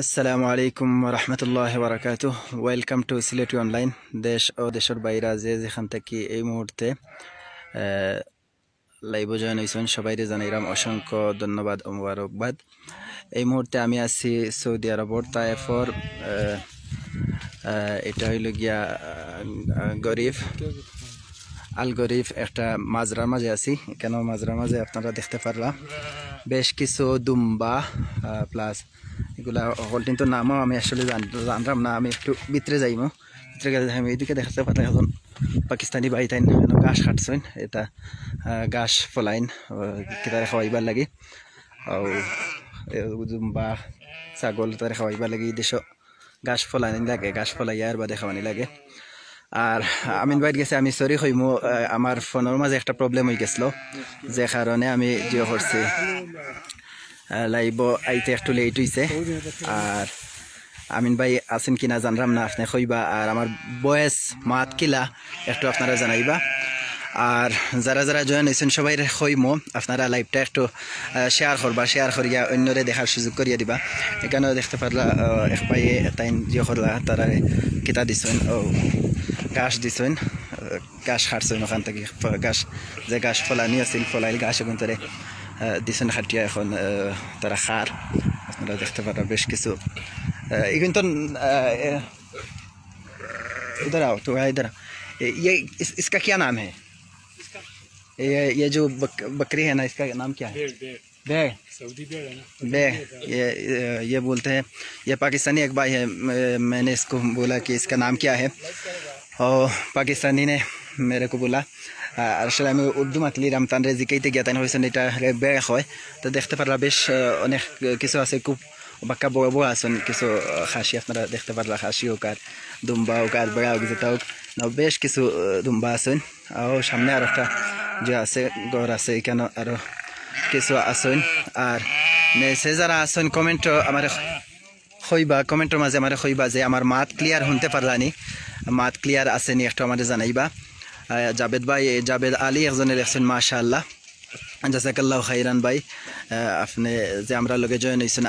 আসসালামু আলাইকুম রহমতুল্লাহ বারাকাতুহ। Welcome to Sylheti online. দেশ ও দেশের বাইরে যে যেখান থেকে এই মুহূর্তে লাইভ জয়েন হয়েছেন সবাইরে জানাইলাম অসংখ্য ধন্যবাদ ও মুবারকবাদ। এই মুহূর্তে আমি আছি সৌদি আরবর তায়েফর। এটা হইল গিয়া গরিফ আল গরিফ একটা মাজরার মাঝে আছি। কেন মাজরার মাঝে আপনারা দেখতে পারলাম বেশ কিছু দুম্বা প্লাস এগুলা হল, কিন্তু নামও আমি আসলে জানলাম না। আমি একটু ভিতরে যাইমো, ভিতরে গেলে আমি এইদিকে দেখতে পারলাম এখন পাকিস্তানি বাই তাইন গাছ কাটছেন। এটা গাছ ফলাইন তারা খাওয়াইবার লাগে, দুম্বা ছাগল তারা খাওয়াইবার লাগে। দেশ গাছ ফলানি লাগে, গাছ ফলাই আর বাদে খাওয়ানি লাগে। আর আমিন বাইর গেছে, আমি সরি হইমু, আমার ফোনের মাঝে একটা প্রবলেম হয়ে গেছিল, যে কারণে আমি জিও করছি লাইভ আইতে একটু লেট হয়েছে। আর আমিন ভাই আছেন কিনা জানলাম না, আপনি কইবা। আর আমার বয়েস মাত কিলা একটু আপনারা জানাইবা। আর যারা যারা জয়েন হয়েছেন সবাই কইমো আপনারা লাইভটা একটু শেয়ার করবা, শেয়ার করিয়া অন্যরে দেখার সুযোগ করিয়া দিবা। এখানেও দেখতে পারলা এক ভাই তাই জিও করলা, তারা কিতা দিছেন, ও গাছ দিছেন, গাছ কাটছেন ওখান থেকে। গাছ যে গাছ ফলানি আছিল, ফলাইল গাছ এখন তারে দিছেন খাটিয়া, এখন তারা খার আপনারা দেখতে পারা বেশ কিছু। কিন্তু इधर आओ तो इधर। ये इसका क्या नाम है? ये जो बकरी है ना, इसका नाम क्या है? भेड़। सऊदी भेड़ है ना, भेड़। ये बोलते हैं, ये पाकिस्तानी एक भाई है। मैंने इसको बोला कि इसका नाम क्या है, और पाकिस्तानी ने मेरे को बोला। আসলে আমি উর্দু মাতলি রামতান রে জিকাইতে গিয়া তাই হয়েছেন এটা বেড় হয়। তো দেখতে পারলা বেশ অনেক কিছু আছে, খুব বাক্কা বড় বড় আছেন কিছু খাসি, আপনারা দেখতে পারলা খাসি হোক আর দুম্বা হোক আর বেড়া হোক যেটা হোক, বেশ কিছু দুম্বা আছেন। আর সামনে আর একটা যে আছে ঘর আছে, এখানে আরো কিছু আছেন। আর সে যারা আছেন কমেন্ট আমার হইবা, কমেন্টের মাঝে আমার হইবা যে আমার মাত ক্লিয়ার শুনতে পারলানি, মাত ক্লিয়ার আসেনি একটু আমাদের জানাইবা। জাবেদ ভাই, জাবেদ আলী একজনে লেখছেন মাশাআল্লাহ, জাযাকাল্লাহু খাইরান ভাই, আপনি যে আমরা লগে জয়েন হয়েছেন।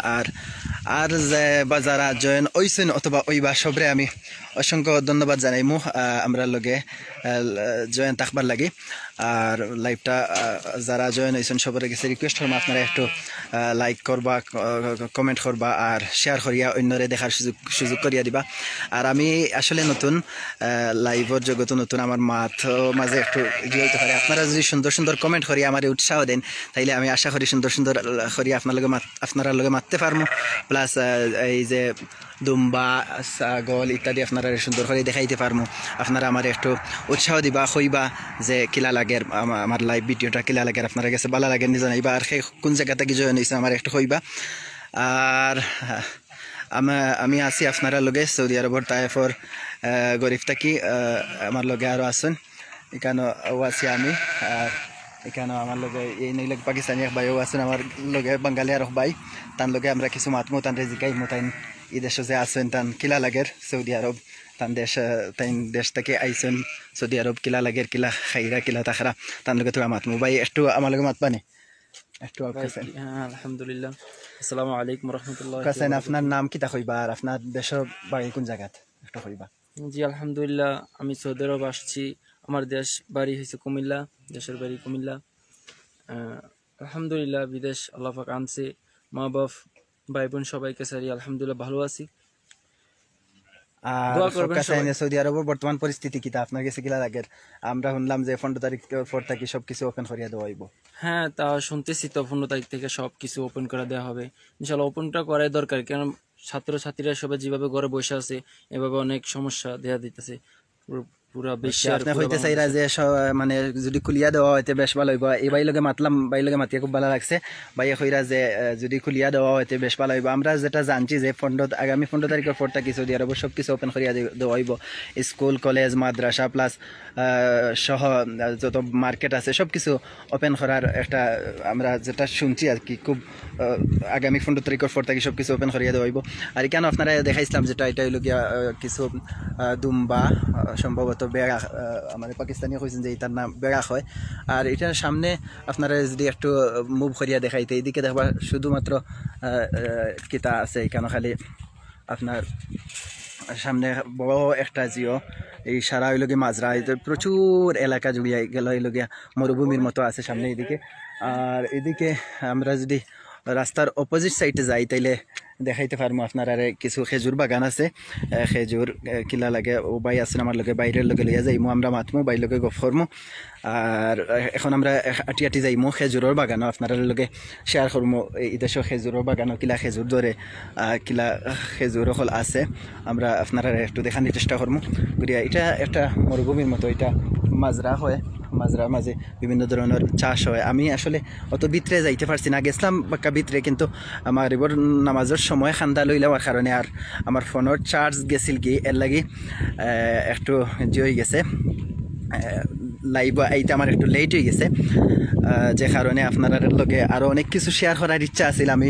আর যে বা যারা জয়েন হয়েছেন অথবা ওইবা সবরে আমি অসংখ্য ধন্যবাদ জানাইমু আমরা লগে জয়েন থাকবার লাগে। আর লাইভটা যারা জয়েন হয়েছেন সবার কাছে রিকোয়েস্ট করবো আপনারা একটু লাইক করবা, কমেন্ট করবা আর শেয়ার করিয়া অন্যরে দেখার সুযোগ করিয়া দিবা। আর আমি আসলে নতুন লাইভের জগত নতুন, আমার মাথ মাঝে একটু ইয়ে হইতে পারে। আপনারা যদি সুন্দর সুন্দর কমেন্ট করিয়া আমার উৎসাহ দেন তাইলে আমি আশা করি সুন্দর সুন্দর করিয়া আপনারা লগে মারতে পারবো। প্লাস এই যে দুম্বা ছাগল ইত্যাদি আপনারা সুন্দর করে দেখাইতে পারবো। আপনারা আমার একটু উৎসাহ দিবা, কইবা যে কিলা লাগে আমার লাইভ ভিডিওটা, কিলা লাগে আপনারা কাছে ভালো লাগে নি জানাইবা। আর সেই কোন জায়গা থেকে জয়েন হয়েছে আমার একটু কইবা। আর আমি আছি আপনারা লগে সৌদি আরবর তায়েফর গরিফ থাকি। আমার লগে আরও আছেন, এখানেও আছি আমি। আর এখানেও আমার লগে এই নইলে পাকিস্তানি এক ভাইও আছেন, আমার লগে বাঙালি আর ভাই, তার লগে আমরা কিছু মাতমো, তান রেজিকাই মোতাইন এই দেশে যে আছেন তান কিলা লাগের সৌদি আরব, তান দেশ থেকে আইসেন সৌদি আরব, কিলা লাগের, কিলা খাইরা, কিলা তাখরা, তার লগে তোরা মাতমো। ভাই একটু আমার লগে মাতবানি একটু। আলহামদুলিল্লাহ। আসসালামু আলাইকুম রহমতুল্লাহ। কাছেন আপনার নাম কিতা কইবা আর আপনার দেশের বাড়ি কোন জায়গাত একটু কইবা? জি আলহামদুলিল্লাহ, আমি সৌদি আরব আসছি। আমার দেশ বাড়ি হয়েছে কুমিল্লা, দেশের বাড়ি কুমিল্লা। আলহামদুলিল্লাহ বিদেশ আল্লাহ পাক আনছে, মা বাপ ভাই বোন সবাইকে সারি আলহামদুলিল্লাহ ভালো আছি। সৌদি আরবের বর্তমান পরিস্থিতি কিতা আপনার কাছে কিলা লাগে? আমরা শুনলাম যে 15 তারিখ পর থেকে সবকিছু ওপেন করিয়া দেওয়া হইব। হ্যাঁ, তা শুনতেছি তো 15 তারিখ থেকে সবকিছু ওপেন করে দেওয়া হবে ইনশাল্লাহ। ওপেনটা করাই দরকার, কারণ ছাত্রছাত্রীরা সবাই যেভাবে ঘরে বসে আছে এভাবে অনেক সমস্যা দেখা দিতেছে পুরা বিশ্বে। আপনি হইতে চাইরা যে মানে যদি খুলিয়া দেওয়া হইতে বেশ ভালো হইব। এই ভাই লগে মাতলাম, ভাই লগে মাতিয়ে খুব ভালো লাগছে। ভাইয়া কইরা যে যদি খুলিয়া দেওয়া হইতে বেশ ভালো হইব। আমরা যেটা জানছি যে আগামী 15 তারিখের পর থেকে সৌদি আরব সব কিছু ওপেন করিয়া দেওয়া হইব। স্কুল কলেজ মাদ্রাসা প্লাস সহ যত মার্কেট আছে সব কিছু ওপেন করার একটা আমরা যেটা শুনছি আর কি, খুব আগামী 15 তারিখের পর থেকে সব কিছু ওপেন করিয়া দেওয়া হইব। আর কেন আপনারা দেখাইছিলাম যেটা এটা হইল গিয়া কিছু দুম্বা সম্ভবত মূলত বেড়া, মানে পাকিস্তানি কইছেন যে এটার নাম বেড়া হয়। আর এটার সামনে আপনারা যদি একটু মুভ করিয়া দেখাইতে, এইদিকে দেখবা শুধুমাত্র কিতা আছে এখানে, খালি আপনার সামনে বড় একটা জিও, এই সারা হইলগে মাজরা, প্রচুর এলাকা জুড়িয়ে গেল, হইলগিয়া মরুভূমির মতো আছে সামনে এদিকে। আর এদিকে আমরা যদি রাস্তার অপোজিট সাইডে যাই তাইলে দেখাইতে পারবো আপনারা কিছু খেজুর বাগান আছে। খেজুর কিলা লাগে ও বাই আছেন আমার লগে, বাইরের লগে লইয়া যাইমু, আমরা মাতমু, বাই লগে গপ করমু। আর এখন আমরা আটি আটি যাইমু খেজুরের বাগানও আপনারা লগে শেয়ার করমু। এই দেশের খেজুরের বাগানও কিলা খেজুর ধরে, কিলা খেজুর হল আছে, আমরা আপনারা একটু দেখানোর চেষ্টা করমু। গড়িয়া এটা একটা মরুভূমির মতো, এটা মাজরা হয়, মাজরার মাঝে বিভিন্ন ধরনের চাষ হয়। আমি আসলে অত ভিতরে যাইতে পারছি না, গেছিলাম বাক্কা ভিতরে, কিন্তু আমার এবার নামাজের সময় খান্দা লই লওয়ার কারণে আর আমার ফোনের চার্জ গেছিল কি, এর লাগি একটু যে হয়ে গেছে, লাইভ এইটা আমার একটু লেট হয়ে গেছে, যে কারণে আপনার লগে আরও অনেক কিছু শেয়ার করার ইচ্ছা আছিল। আমি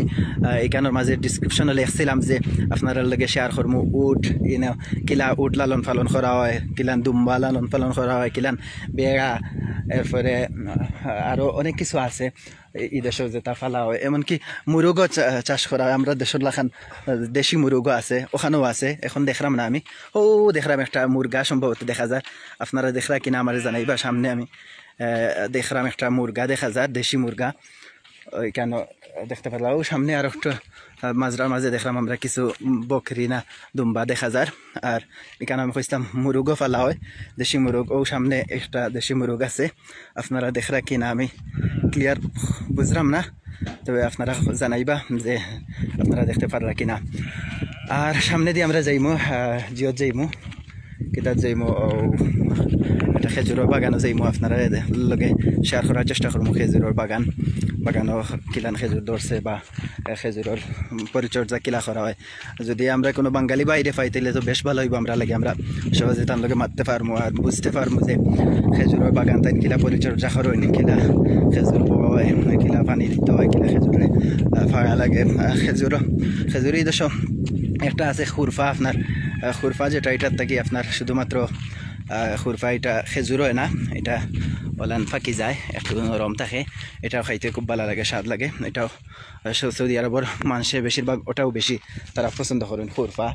এইখানের মাঝে ডিসক্রিপশনে লিখছিলাম যে আপনার লগে শেয়ার করবো উট, কিলা উট লালন পালন করা হয়, কিলান দুম্বা লালন পালন করা হয়, কিলান বেড়া, এরপরে আরও অনেক কিছু আছে এই দেশের যেটা ফালা হয়, এমনকি মুরগও চাষ করা হয়। আমরা দেশের লাখান দেশি মুরগও আছে, ওখানেও আছে, এখন দেখলাম না আমি, ও দেখলাম একটা মুরগা সম্ভবত দেখা যায়, আপনারা দেখলা কিনা আমার জানাইবা। সামনে আমি দেখলাম একটা মুরগা দেখা যায়, দেশি মুরগা, ওইখানে দেখতে পেলাম। ও সামনে আর একটু মাজরার মাঝে দেখলাম আমরা কিছু বকরি না দুম্বা দেখা যায়। আর এখানে আমি কইতাম মুরগও ফালা হয়, দেশি মুরগ, ও সামনে একটা দেশি মুরগ আছে, আপনারা দেখরা কিনা আমি ক্লিয়ার বুঝলাম না, তবে আপনারা জানাইবা যে আপনারা দেখতে পারলা কিনা। আর সামনে দিয়ে আমরা যাইমু জিয়ত যাইমু, কিতাব যাইমু, একটা খেজুরের বাগানও যাইমু, আপনারা লগে শেয়ার করার চেষ্টা করবো খেজুরের বাগানও কিলান খেজুর ধরছে বা খেজুরের পরিচর্যা কিলা করা হয়। যদি আমরা কোনো বাঙালি বাইরে পাই তাইলে তো বেশ ভালো হইব, আমরা লাগে আমরা সহজে তার লগে মারতে পারবো আর বুঝতে পারবো যে খেজুরের বাগান তাই কিলা পরিচর্যা করেন, কিলা খেজুর পাওয়া হয়, কিলা পানি দিতে হয়, কিলা খেজুরে ফাড়া লাগে। খেজুরই দেশ একটা আছে খুরফা, আপনার খুরফা যেটা, এটার থাকি আপনার শুধুমাত্র খুরফা, এটা খেজুর হয় না, এটা ওলান ফাঁকি যায়, একটু নরম থাকে, এটাও খাইতে খুব ভালো লাগে, স্বাদ লাগে। এটাও সৌদি আরবের মানুষে বেশিরভাগ ওটাও বেশি তারা পছন্দ করেন, খুরফা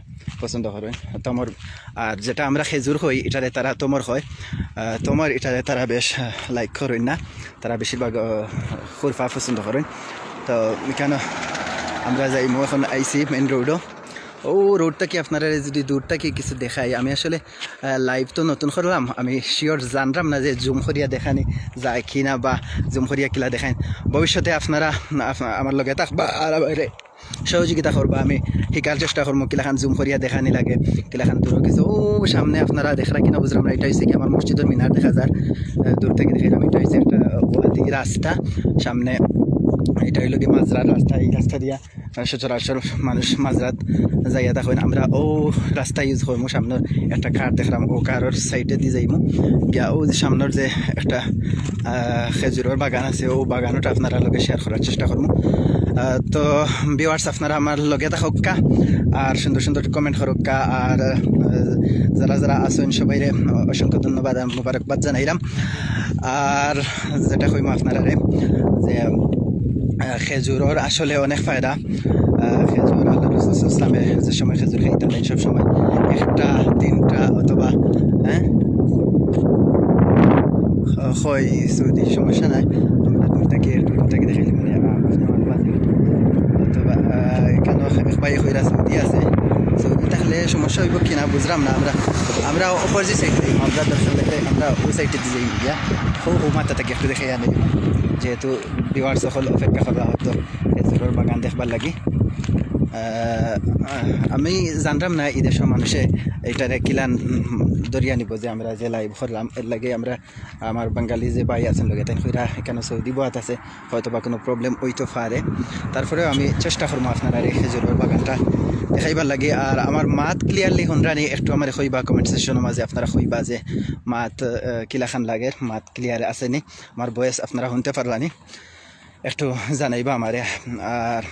পছন্দ করেন, তমর। আর যেটা আমরা খেজুর হই এটারে তারা তমর হয়, তমর এটারে তারা বেশ লাইক করেন না, তারা বেশিরভাগ খুরফা পছন্দ করেন। তো কেন আমরা যাই, এখন আইসি মেন রোডও, ও রোডটা কি আপনারা যদি দূরটা কি কিছু দেখাই, আমি আসলে লাইভ তো নতুন করলাম, আমি শিওর জানলাম না যে জুম করিয়া দেখানি যায় কি না, বা জুম করিয়া কিলা দেখাই। ভবিষ্যতে আপনারা আমার লগে থাকবা আর সহযোগিতা করবা, আমি শিকার চেষ্টা করবো কিলাখান জুম করিয়া দেখানি লাগে, কিলাখান দূর কিছু। ও সামনে আপনারা দেখরা কিনা বুঝলাম না, এটা হচ্ছে কি আমার মসজিদের মিনার দেখা যায়, দূর থেকে দেখাইলাম। এটা হচ্ছে একটা রাস্তা, সামনে এটা হইল কি মাজরার রাস্তা, এই রাস্তা দিয়া সচরাচর মানুষ মাজরাত যাইয়া দেখেন, আমরা ও রাস্তা ইউজ করবো। সামনের একটা কার দেখলাম, ও কারের সাইডে দিয়ে যাইমু গিয়া, ও যে সামনের যে একটা খেজুরের বাগান আছে, ও বাগানটা আপনারা লগে শেয়ার করার চেষ্টা করবো। তো ভিউয়ার্স আপনারা আমার লগে থাকা আর সুন্দর সুন্দর কমেন্ট করুকা, আর যারা যারা আছেন সবাইরে অসংখ্য ধন্যবাদ, মুবারকবাদ জানাইলাম। আর যেটা কইমু আপনারা যে খেজুরের আসলে অনেক ফায়দা। খেজুর আল্লাহ রাসূল ইসলামে যে সময় খেজুর খাইতেন সব সময় একটা তিনটা অথবা হয় সৌদি, সমস্যা নাই, আমরা দুটাকে দেখাইলে মানে অথবা কেন ভাই হইরা সৌদি আছে, সৌদি থাকলে সমস্যা হইব কিনা বুঝলাম না। আমরা অপোজিট সাইড যাই, আমরা দর্শন দেখলে আমরা ওই সাইডে দিয়ে যাই গিয়া, ও মাথাটাকে একটু দেখাই আনি, যেহেতু বিওয়ার সকল অপেক্ষা করা হতো খেজুরের বাগান দেখবার লাগি। আমি জানলাম না এই দেশের মানুষে এইটারে কিলান দরিয়া নিব, যে আমরা যে লাইভ করলাম এর লাগে আমরা আমার বাঙালি যে ভাই আছেন লগে তাই কইরা এখানে সৌদি বাত আছে, হয়তো বা কোনো প্রবলেম হইতে পারে, তারপরেও আমি চেষ্টা করবো আপনারা এই খেজুরের বাগানটা দেখাইবার লাগে। আর আমার মাত ক্লিয়ারলি শুনরানি একটু আমার কইবা কমেন্ট সেকশনের মাঝে, আপনারা কইবা যে মাত কিলাখান লাগে, মাত ক্লিয়ার আসেনি, আমার ভয়েস আপনারা শুনতে পারলানি, একটু জানাইবা আমারে। আর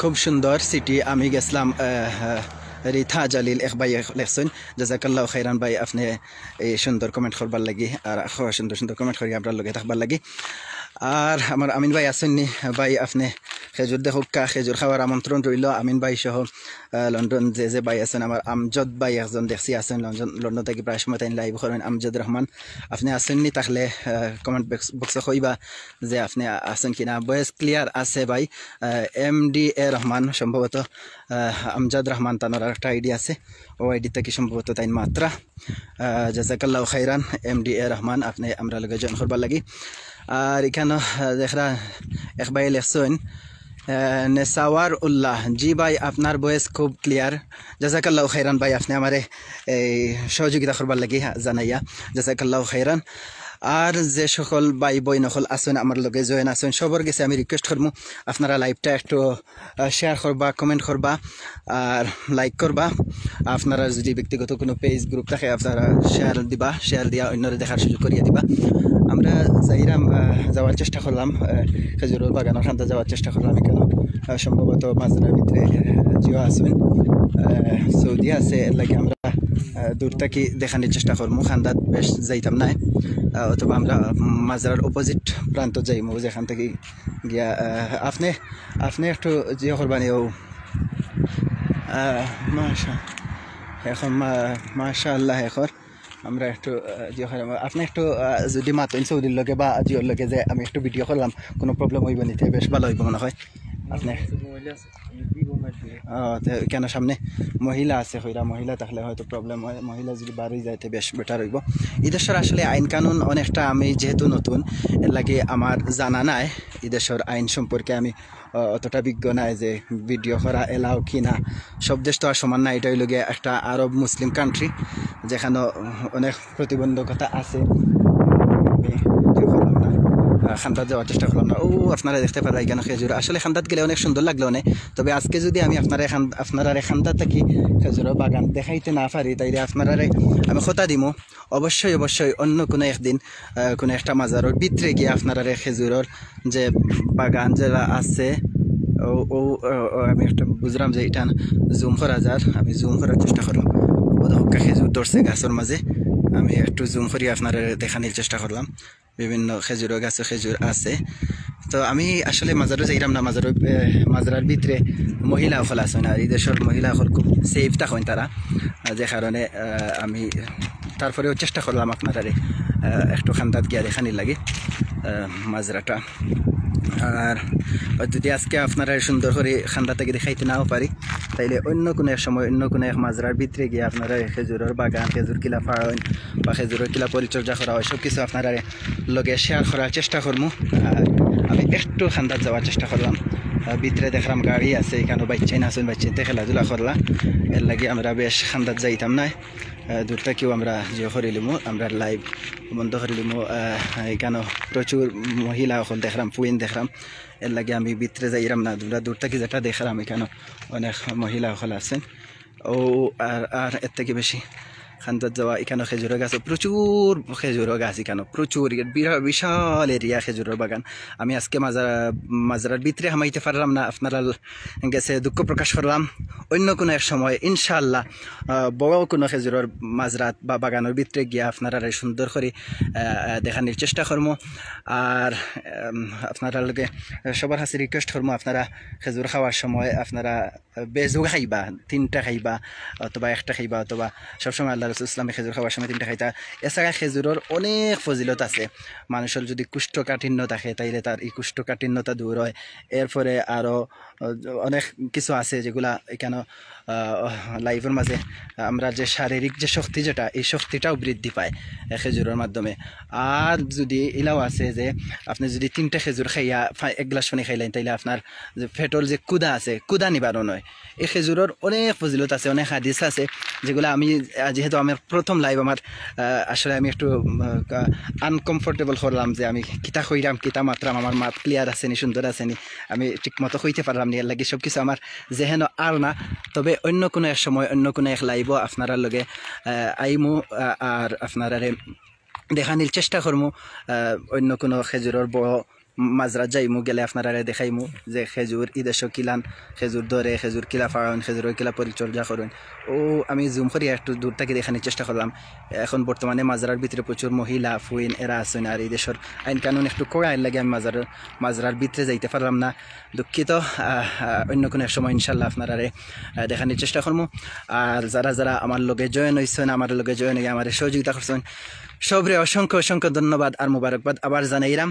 খুব সুন্দর সিটি, আমি গেছিলাম রিথা জালিল এক ভাই লেখছেন জাজাকাল্লাহ খাইরান ভাই আপনি এই সুন্দর কমেন্ট করবার লাগি আর সুন্দর সুন্দর কমেন্ট করি আপনার লগে থাকবার লাগি। আর আমার আমিন ভাই আসেননি ভাই আপনি খেজুর দেখুকা খেজুর খাওয়ার আমন্ত্রণ রইল। আমিন ভাই সহ লন্ডন যে ভাই আছেন আমার আমজদ ভাই একজন দেখছি আছেন লন্ডন থেকে প্রায় সময় তাই লাইভ করেন আমজদ রহমান আপনি আসেননি তাহলে কমেন্ট বক্সে কইবা যে আপনি আছেন কিনা। ভয়েস ক্লিয়ার আছে ভাই। MDA রহমান সম্ভবত আমজাদ রহমান তানোর একটা আইডি আছে ও আইডি থেকে সম্ভবত তাই মাত্রা জাজাকাল্লাহ খাইরান MDA রহমান আপনি আমরা লগে জয়েন করবার লাগি। আর এখানে দেখরা এক ভাই লেখছেন নেসাওয়ার উল্লাহ জি ভাই আপনার ভয়েস খুব ক্লিয়ার জাজাকাল্লাহ খাইরান ভাই আপনি আমারে এই সহযোগিতা করবার লাগি জানাইয়া জাজাকাল্লাহ খাইরান। আর যে সকল ভাই বই নকল আছেন আমার লগে জয়েন আছেন সবার কাছে আমি রিকোয়েস্ট করবো আপনারা লাইভটা একটু শেয়ার করবা কমেন্ট করবা আর লাইক করবা। আপনারা যদি ব্যক্তিগত কোনো পেজ গ্রুপ থাকে আপনারা শেয়ার দিয়া অন্যরা দেখার সুযোগ করিয়া দিবা। আমরা যাওয়ার চেষ্টা করলাম খেজুরের বাগানের খান্তা যাওয়ার চেষ্টা করলাম। এখানে সম্ভবত মাঝরার ভিতরে জিও আসবেন সৌদি আছে এর লাগে আমরা দূর থেকে দেখানোর চেষ্টা করবো। খান্দাত বেশ যাইতাম নাই অথবা আমরা মাঝরার অপোজিট প্রান্ত যাইমু যেখান থেকে গিয়া আপনি একটু জিও করবানি ও এখন মাশাআল্লাহ এখন আমরা একটু আপনি একটু যদি মাতেন সৌদির লগে বা জিওর লগে যে আমি একটু ভিডিও করলাম কোনো প্রবলেম হইব নিতে বেশ ভালো হইব মনে হয়। আপনি কেন সামনে মহিলা আছে হইরা মহিলা থাকলে হয়তো প্রবলেম হয়। মহিলা যদি বাড়ি যাইতে বেশ বেটার হইব। এই দেশের আসলে আইন কানুন অনেকটা আমি যেহেতু নতুন এর লাগে আমার জানা নাই এই দেশের আইন সম্পর্কে আমি অতটা বিজ্ঞ নাই যে ভিডিও করা এলাও কি না। সব দেশ তো আর সমান না। এটা হইল গিয়ে একটা আরব মুসলিম কান্ট্রি যেখানে অনেক প্রতিবন্ধকতা আছে। খান্দাত যাওয়ার চেষ্টা করলাম না। আপনারা দেখতে পারা এখানে খেজুর আসলে খান্দাত গেলে অনেক সুন্দর লাগলো অনেক। তবে আজকে যদি আমি আপনারা খান্দাত থাকি খেজুরের বাগান দেখাইতে না পারি তাইলে আপনারা আমি কথা দিমু অবশ্যই অন্য কোনো একদিন কোনো একটা মাজারের ভিতরে গিয়ে আপনারা খেজুরের যে বাগান যারা আছে ও আমি একটা বুঝলাম যে এটা জুম করা যার আমি জুম করার চেষ্টা করলাম। ওদা খেজুর ধরছে গাছের মাঝে আমি একটু জুম করি আপনারা দেখানোর চেষ্টা করলাম। বিভিন্ন খেজুর গাছে খেজুর আছে। তো আমি আসলে মাজারও যাইলাম না। মাজারের ভিতরে মহিলা সকল আছে না। এই দেশের মহিলা সকল খুব সেফ থাকেন তারা যে কারণে আমি তারপরেও চেষ্টা করলাম আপনারা একটু খান্দাত গিয়া দেখানির লাগে মাজরাটা। আর যদি আজকে আপনারা সুন্দর করে খান্দা থেকে দেখাইতে নাও পারি তাইলে অন্য কোনো এক সময় অন্য কোনো এক মাজরার ভিতরে গিয়ে আপনারা খেজুরের বাগান খেজুর কিলা ফাড়েন বা খেজুরের কিলা পরিচর্যা করা হয় সব কিছু আপনারা লগে শেয়ার করার চেষ্টা করবো। আর আমি একটু খান্দাত যাওয়ার চেষ্টা করলাম। ভিতরে দেখলাম গাড়ি আছে এখানে বাচ্চাই নাচেন বাচ্চাতে খেলাধুলা করলাম এর লাগে আমরা বেশ খান্দাত যাইতাম না। দূর থেকেও আমরা জিও করিলিমো আমরা লাইভ বন্ধ করিলিমো। এখানে প্রচুর মহিলা এখন দেখলাম পুইন দেখলাম এর লাগে আমি ভিতরে যাইলাম না। দূর থেকে যেটা দেখলাম এখানে অনেক মহিলা সকল আছেন আর এর থেকে বেশি খান্দাত যাওয়া। এখানে খেজুরের গাছ প্রচুর খেজুরের গাছ এখানে প্রচুর বিশাল এরিয়া খেজুরের বাগান। আমি আজকে মাজারার ভিতরে হামাইতে পারলাম না আপনারা গেছে দুঃখ প্রকাশ করলাম। অন্য কোনো এক সময় ইনশাআল্লাহ বড় কোনো খেজুরের মাজরাত বা বাগানের ভিতরে গিয়ে আপনারা সুন্দর করে দেখানোর চেষ্টা করবো। আর আপনারা লগে সবার কাছে রিকোয়েস্ট করবো আপনারা খেজুর খাওয়ার সময় আপনারা বেজু খাইবা 3টা খাইবা অথবা 1টা খাইবা অথবা সবসময় আল্লাহ রাসূল ইসলামে খেজুর খাওয়ার সময় 3টা খাইতা। এছাড়া খেজুরের অনেক ফজিলত আছে। মানুষের যদি কুষ্ঠকাঠিন্য থাকে তাইলে তার এই কুষ্ঠকাঠিন্যতা দূর হয়। এরপরে আরও অনেক কিছু আছে যেগুলা এখানে লাইফের মাঝে আমরা যে শারীরিক যে শক্তি যেটা এই শক্তিটাও বৃদ্ধি পায় খেজুরের মাধ্যমে। আর যদি এলাও আছে যে আপনি যদি 3টা খেজুর খাইয়া 1 গ্লাস পানি খাইলেন তাইলে আপনার যে পেটর যে কুদা আছে কুদা নিবারণ হয়। এই খেজুরের অনেক ফজিলত আছে অনেক হাদিস আছে যেগুলো আমি যেহেতু আমার প্রথম লাইভ আমার আসলে আমি একটু আনকমফোর্টেবল করলাম যে আমি কিতা কইরাম কিতা মাত্রাম আমার মাত ক্লিয়ার আছে নি সুন্দর আছে নি আমি ঠিক মতো কইতে পারলাম নি এর লাগে সব কিছু আমার যেহেন আর না। তবে অন্য কোনো এক সময় অন্য কোনো এক লাইভও আপনারা লগে আইমু আর আপনারা দেখানির চেষ্টা করবো অন্য কোনো খেজুরের বড় মাঝরাত যাইমু, গেলে আপনারা দেখাইমু যে খেজুর ঈদেশ কিলান, খেজুর ধরে, খেজুর কিলা ফাড়ান, খেজুরের কিলা পরিচর্যা করেন। ও আমি জুম করি একটু দূর থেকে দেখানোর চেষ্টা করলাম। এখন বর্তমানে মাঝরার ভিতরে প্রচুর মহিলা ফুইন এরা আছেন, আর এই দেশের আইন কানুন একটু কড়া লাগে আমি মাঝরার ভিতরে যাইতে পারলাম না, দুঃখিত। অন্য কোনো এক সময় ইনশাল্লাহ আপনারা দেখানোর চেষ্টা করবো। আর যারা যারা আমার লগে জয়েন হয়েছেন, আমার লগে জয়েন হয়ে আমার সহযোগিতা করছেন, সবরে অসংখ্য অসংখ্য ধন্যবাদ আর মুবারকবাদ আবার জানাইলাম।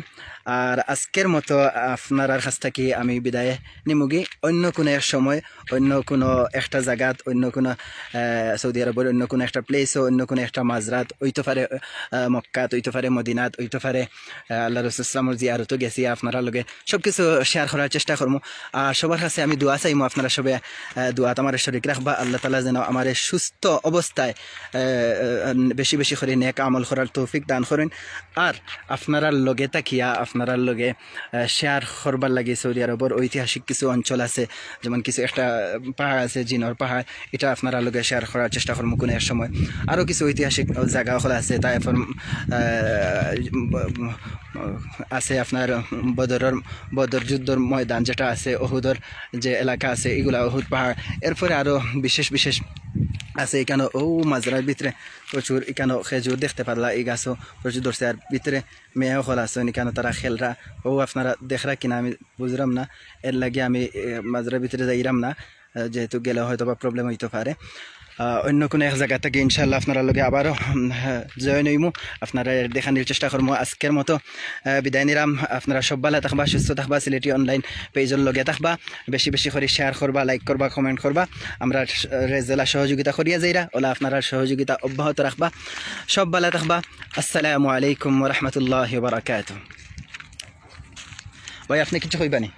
আর আজকের মতো আপনার কাছ থেকে আমি বিদায় নিমুগি। অন্য কোনো এক সময়, অন্য কোনো একটা জায়গাত, অন্য কোনো সৌদি আরবের অন্য কোনো একটা প্লেসও, অন্য কোনো একটা মাঝরাত হইতে পারে, মক্কাত হইতে পারে, মদিনাত হইতে পারে, আল্লাহ রসুল ইসলামের জিয়ারতো গেছি, আপনারা লগে সব কিছু শেয়ার করার চেষ্টা করবো। আর সবার কাছে আমি দোয়া চাইমু, আপনারা সবে দোয়াত আমার শরীর রাখবা। আল্লাহ তালা যেন আমার সুস্থ অবস্থায় বেশি বেশি করে নেক আমল করার তৌফিক দান করেন। আর আপনারা লগে তাকিয়া আপনারা লগে শেয়ার করবার লাগে সৌদি আরবের ঐতিহাসিক কিছু অঞ্চল আছে, যেমন কিছু একটা পাহাড় আছে জিনর পাহাড়, এটা আপনারা লগে শেয়ার করার চেষ্টা করবো কোনো এক সময়। আরও কিছু ঐতিহাসিক জায়গা হলে আছে, তারপর আছে আপনার বদর যুদ্ধর ময়দান যেটা আছে, ওহুদর যে এলাকা আছে এগুলা, ওহুদ পাহাড়। এরপরে আরও বিশেষ বিশেষ আছে এখানে। ও মাঝরার ভিতরে প্রচুর এখানে খেজুর দেখতে পারলা, এই গাছও প্রচুর ধরছে। আর ভিতরে মেয়েও হল আছে এখানে, তারা খেলরা ও আপনারা দেখরা কিনা আমি বুঝলাম না, এর লাগে আমি মাঝরার ভিতরে যাইলাম না, যেহেতু গেলে হয়তো বা প্রবলেম হইতে পারে। অন্য কোনো এক জায়গা থেকে ইনশাল্লাহ আপনারা লগে আবারও জয়েন হইমু, আপনারা দেখানোর চেষ্টা করবো। আজকের মতো বিদায় নিলাম। আপনারা সব ভালো থাকবা, সুস্থ থাকবা, সিলেটি অনলাইন পেজের লগে থাকবা, বেশি বেশি করে শেয়ার করবা, লাইক করবা, কমেন্ট করবা। আমরা জেলা সহযোগিতা করিয়া যাইরা ওলা আপনারা সহযোগিতা অব্যাহত রাখবা। সব ভালো থাকবা। আসসালামু আলাইকুম ওয়া রাহমাতুল্লাহি ওয়া বারাকাতুহু। ভাই আপনি কিছু কইবানি?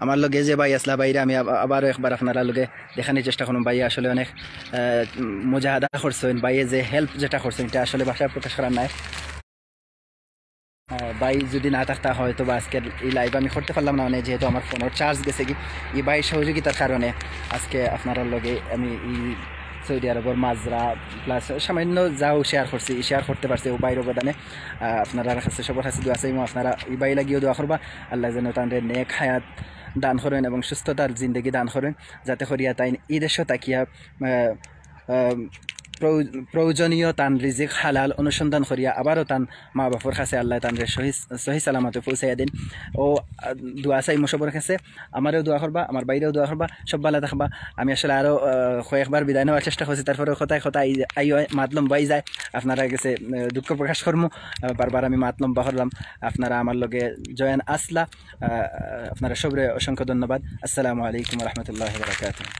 আমার লগে যে ভাই আসলা বাইরে আমি আবারও একবার আপনারা লগে দেখানোর চেষ্টা করুন। ভাই আসলে অনেক মুজাহাদা করছেন, ভাইয়ে যে হেল্প যেটা করছেন এটা আসলে ভাষায় প্রকাশ করার নাই। ভাই যদি না থাকতা হয়তো বা আজকের এই লাইভ আমি করতে পারলাম না, মানে যেহেতু আমার ফোনের চার্জ গেছে কি, এই ভাই সহযোগিতার কারণে আজকে আপনারা লগে আমি এই সৌদি আরবের মাজরা প্লাস সামান্য যাও শেয়ার করছি, শেয়ার করতে পারছি ও বাইরের অবদানে। আপনারা কাছে সবার কাছে দোয়া চাইমু, আপনারা এই বাই লাগিয়েও দোয়া করবা, আল্লাহ যেন তাদের নেক হায়াত দান করেন এবং সুস্থতার জিন্দগি দান করেন, যাতে করিয়া তাই এই দেশও তাকিয়া প্রয়োজনীয় তান রিজিক হালাল অনুসন্ধান করিয়া আবারও তান মা বাপর কাছে আল্লাহ তানরে সহি সালামতে পৌঁছাইয়া দিন। ও দোয়া চাই সবার কাছে, আমারও দোয়া করবা, আমার বাইরেও দোয়া করবা, সব ভালো থাকবা। আমি আসলে আরও কয়েকবার বিদায় নেওয়ার চেষ্টা করছি, তারপরে কথায় কথায় মাত লম্বাই যায়, আপনারা গেছে দুঃখ প্রকাশ করবো, বারবার আমি মাত লম্বা করলাম। আপনারা আমার লগে জয়েন আসলা, আপনারা সবরে অসংখ্য ধন্যবাদ। আসসালামু আলাইকুম রহমতুল্লাহ বারাকাতুহু।